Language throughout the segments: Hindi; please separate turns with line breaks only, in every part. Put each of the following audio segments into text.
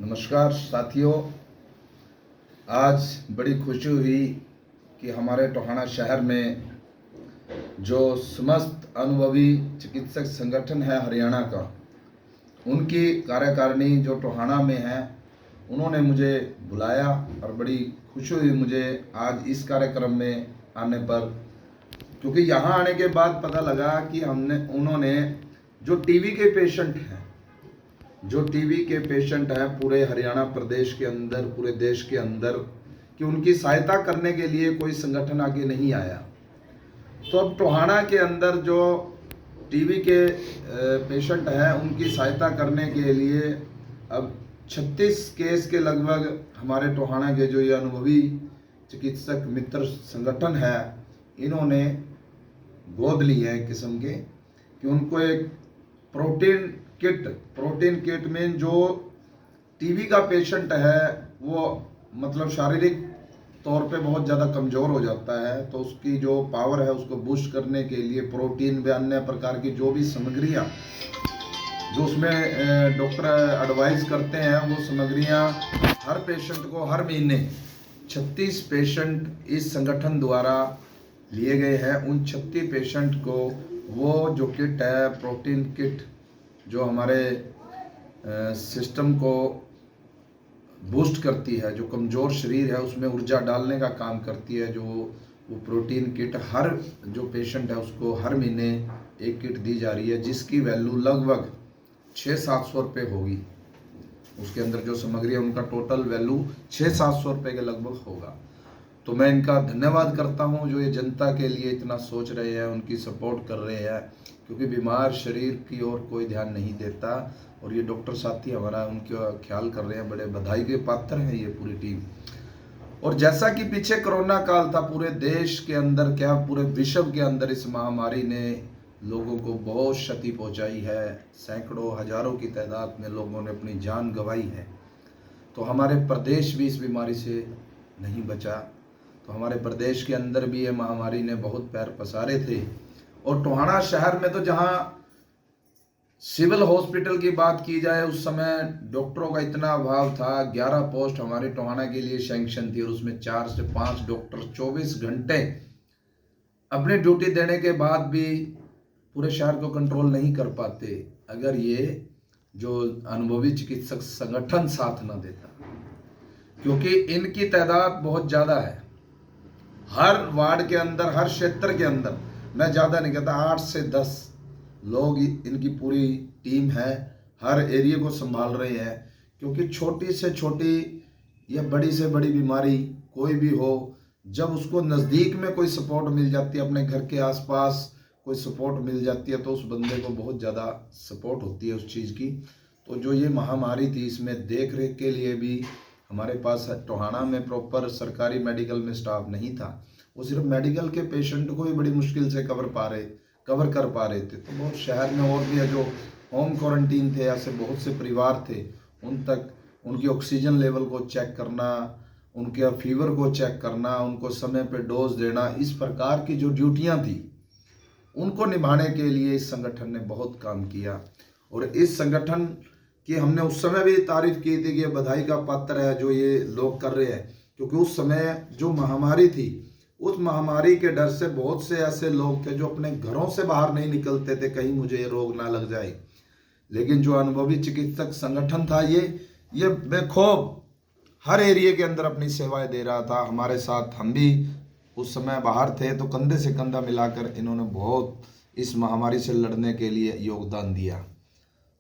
नमस्कार साथियों, आज बड़ी खुशी हुई कि हमारे टोहाना शहर में जो समस्त अनुभवी चिकित्सक संगठन है हरियाणा का, उनकी कार्यकारिणी जो टोहाना में है, उन्होंने मुझे बुलाया और बड़ी खुशी हुई मुझे आज इस कार्यक्रम में आने पर। क्योंकि यहाँ आने के बाद पता लगा कि उन्होंने जो टीबी के पेशेंट हैं, पूरे हरियाणा प्रदेश के अंदर, पूरे देश के अंदर, कि उनकी सहायता करने के लिए कोई संगठन आगे नहीं आया। तो अब टोहाना के अंदर जो टीबी के पेशेंट हैं, उनकी सहायता करने के लिए अब 36 केस के लगभग हमारे टोहाना के जो ये अनुभवी चिकित्सक मित्र संगठन है, इन्होंने गोद ली है किस्म के, कि उनको एक प्रोटीन किट में जो टीबी का पेशेंट है वो मतलब शारीरिक तौर पे बहुत ज़्यादा कमज़ोर हो जाता है, तो उसकी जो पावर है उसको बूस्ट करने के लिए प्रोटीन व अन्य प्रकार की जो भी सामग्रियाँ जो उसमें डॉक्टर एडवाइस करते हैं, वो सामग्रियाँ हर पेशेंट को हर महीने 36 पेशेंट इस संगठन द्वारा लिए गए हैं। उन 36 पेशेंट को वो जो किट है, प्रोटीन किट, जो हमारे सिस्टम को बूस्ट करती है, जो कमज़ोर शरीर है उसमें ऊर्जा डालने का काम करती है, जो वो प्रोटीन किट हर जो पेशेंट है उसको हर महीने एक किट दी जा रही है, जिसकी वैल्यू लगभग 600-700 रुपये होगी। उसके अंदर जो सामग्री है उनका टोटल वैल्यू 600-700 रुपये के लगभग होगा। तो मैं इनका धन्यवाद करता हूं जो ये जनता के लिए इतना सोच रहे हैं, उनकी सपोर्ट कर रहे हैं, क्योंकि बीमार शरीर की ओर कोई ध्यान नहीं देता, और ये डॉक्टर साथी हमारा उनका ख्याल कर रहे हैं। बड़े बधाई के पात्र हैं ये पूरी टीम। और जैसा कि पीछे कोरोना काल था, पूरे देश के अंदर क्या पूरे विश्व के अंदर इस महामारी ने लोगों को बहुत क्षति पहुंचाई है। सैकड़ों हजारों की तादाद में लोगों ने अपनी जान गंवाई है। तो हमारे प्रदेश भी इस बीमारी से नहीं बचा। तो हमारे प्रदेश के अंदर भी ये महामारी ने बहुत पैर पसारे थे। और टोहाना शहर में तो जहाँ सिविल हॉस्पिटल की बात की जाए, उस समय डॉक्टरों का इतना अभाव था। 11 पोस्ट हमारे टोहाना के लिए सैंक्शन थी, और उसमें 4 से 5 डॉक्टर 24 घंटे अपनी ड्यूटी देने के बाद भी पूरे शहर को कंट्रोल नहीं कर पाते, अगर ये जो अनुभवी चिकित्सक संगठन साथ न देता। क्योंकि इनकी तादाद बहुत ज़्यादा है। हर वार्ड के अंदर, हर क्षेत्र के अंदर, मैं ज़्यादा नहीं कहता, 8 से 10 लोग इनकी पूरी टीम है, हर एरिया को संभाल रहे हैं। क्योंकि छोटी से छोटी या बड़ी से बड़ी बीमारी कोई भी हो, जब उसको नज़दीक में कोई सपोर्ट मिल जाती है, अपने घर के आसपास कोई सपोर्ट मिल जाती है, तो उस बंदे को बहुत ज़्यादा सपोर्ट होती है उस चीज़ की। तो जो ये महामारी थी, इसमें देख रेख के लिए भी हमारे पास टोहाना में प्रॉपर सरकारी मेडिकल में स्टाफ नहीं था। वो सिर्फ मेडिकल के पेशेंट को ही बड़ी मुश्किल से कवर कर पा रहे थे। तो बहुत शहर में और भी है जो होम क्वारंटीन थे, ऐसे बहुत से परिवार थे, उन तक उनकी ऑक्सीजन लेवल को चेक करना, उनके फीवर को चेक करना, उनको समय पे डोज देना, इस प्रकार की जो ड्यूटियां थी उनको निभाने के लिए इस संगठन ने बहुत काम किया। और इस संगठन की हमने उस समय भी तारीफ की थी कि ये बधाई का पात्र है जो ये लोग कर रहे हैं। क्योंकि उस समय जो महामारी थी, उस महामारी के डर से बहुत से ऐसे लोग थे जो अपने घरों से बाहर नहीं निकलते थे, कहीं मुझे ये रोग ना लग जाए। लेकिन जो अनुभवी चिकित्सक संगठन था, ये बेखौफ हर एरिया के अंदर अपनी सेवाएं दे रहा था। हमारे साथ हम भी उस समय बाहर थे, तो कंधे से कंधा मिलाकर इन्होंने बहुत इस महामारी से लड़ने के लिए योगदान दिया।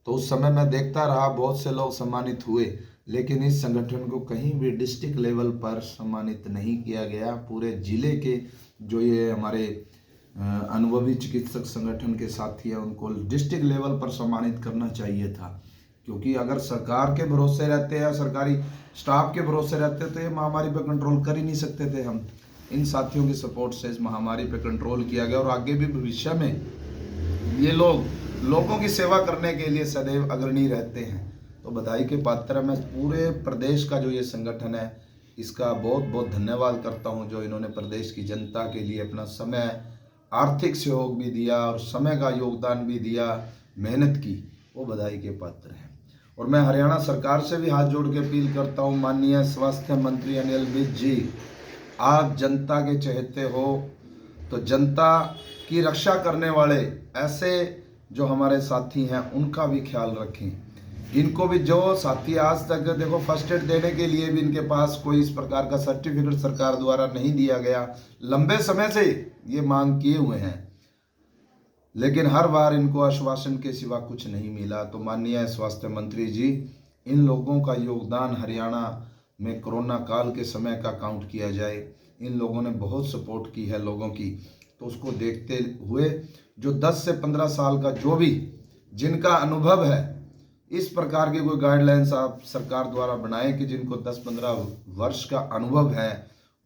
तो उस समय मैं देखता रहा, बहुत से लोग सम्मानित हुए, लेकिन इस संगठन को कहीं भी डिस्ट्रिक्ट लेवल पर सम्मानित नहीं किया गया। पूरे जिले के जो ये हमारे अनुभवी चिकित्सक संगठन के साथी हैं, उनको डिस्ट्रिक्ट लेवल पर सम्मानित करना चाहिए था। क्योंकि अगर सरकार के भरोसे रहते या सरकारी स्टाफ के भरोसे रहते तो ये महामारी पर कंट्रोल कर ही नहीं सकते थे हम। इन साथियों की सपोर्ट से इस महामारी पर कंट्रोल किया गया, और आगे भी भविष्य में ये लोगों की सेवा करने के लिए सदैव अग्रणी रहते हैं। तो बधाई के पात्र मैं पूरे प्रदेश का जो ये संगठन है, इसका बहुत बहुत धन्यवाद करता हूं, जो इन्होंने प्रदेश की जनता के लिए अपना समय, आर्थिक सहयोग भी दिया और समय का योगदान भी दिया, मेहनत की, वो बधाई के पात्र हैं। और मैं हरियाणा सरकार से भी हाथ जोड़ के अपील करता हूँ, माननीय स्वास्थ्य मंत्री अनिल विज जी, आप जनता के चहेते हो, तो जनता की रक्षा करने वाले ऐसे जो हमारे साथी हैं उनका भी ख्याल रखें। इनको भी जो साथी आज तक देखो फर्स्ट एड देने के लिए भी इनके पास कोई इस प्रकार का सर्टिफिकेट सरकार द्वारा नहीं दिया गया, लंबे समय से ये मांग किए हुए हैं, लेकिन हर बार इनको आश्वासन के सिवा कुछ नहीं मिला। तो माननीय स्वास्थ्य मंत्री जी, इन लोगों का योगदान हरियाणा में कोरोना काल के समय का काउंट किया जाए। इन लोगों ने बहुत सपोर्ट की है लोगों की, तो उसको देखते हुए जो 10 से 15 साल का जो भी जिनका अनुभव है, इस प्रकार की कोई गाइडलाइंस आप सरकार द्वारा बनाएं कि जिनको 10-15 वर्ष का अनुभव है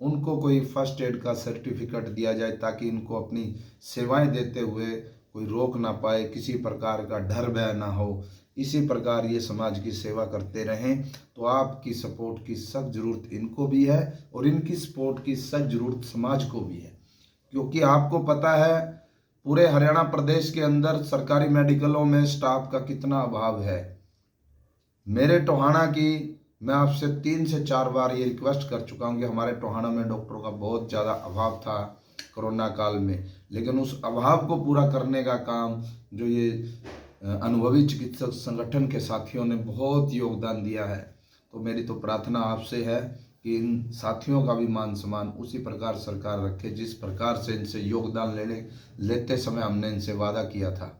उनको कोई फर्स्ट एड का सर्टिफिकेट दिया जाए, ताकि इनको अपनी सेवाएं देते हुए कोई रोक ना पाए, किसी प्रकार का डर भय ना हो, इसी प्रकार ये समाज की सेवा करते रहें। तो आपकी सपोर्ट की सख्त जरूरत इनको भी है और इनकी सपोर्ट की सख्त जरूरत समाज को भी है, क्योंकि आपको पता है पूरे हरियाणा प्रदेश के अंदर सरकारी मेडिकलों में स्टाफ का कितना अभाव है। मेरे टोहाना की मैं आपसे 3 से 4 बार ये रिक्वेस्ट कर चुका हूँ कि हमारे टोहाना में डॉक्टरों का बहुत ज़्यादा अभाव था कोरोना काल में, लेकिन उस अभाव को पूरा करने का काम जो ये अनुभवी चिकित्सक संगठन के साथियों ने बहुत योगदान दिया है। तो मेरी तो प्रार्थना आपसे है कि इन साथियों का भी मान सम्मान उसी प्रकार सरकार रखे जिस प्रकार से इनसे योगदान लेते समय हमने इनसे वादा किया था।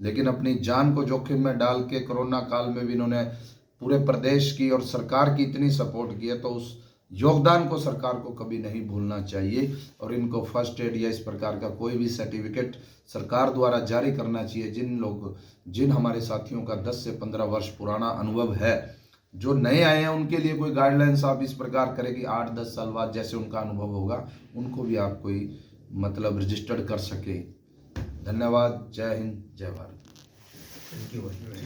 लेकिन अपनी जान को जोखिम में डाल के कोरोना काल में भी इन्होंने पूरे प्रदेश की और सरकार की इतनी सपोर्ट की है, तो उस योगदान को सरकार को कभी नहीं भूलना चाहिए और इनको फर्स्ट एड या इस प्रकार का कोई भी सर्टिफिकेट सरकार द्वारा जारी करना चाहिए। जिन हमारे साथियों का 10 से 15 वर्ष पुराना अनुभव है, जो नए आए हैं उनके लिए कोई गाइडलाइंस आप इस प्रकार करें कि 8-10 साल बाद जैसे उनका अनुभव होगा उनको भी आप कोई मतलब रजिस्टर्ड कर सके। धन्यवाद। जय हिंद, जय भारत।
Thank you.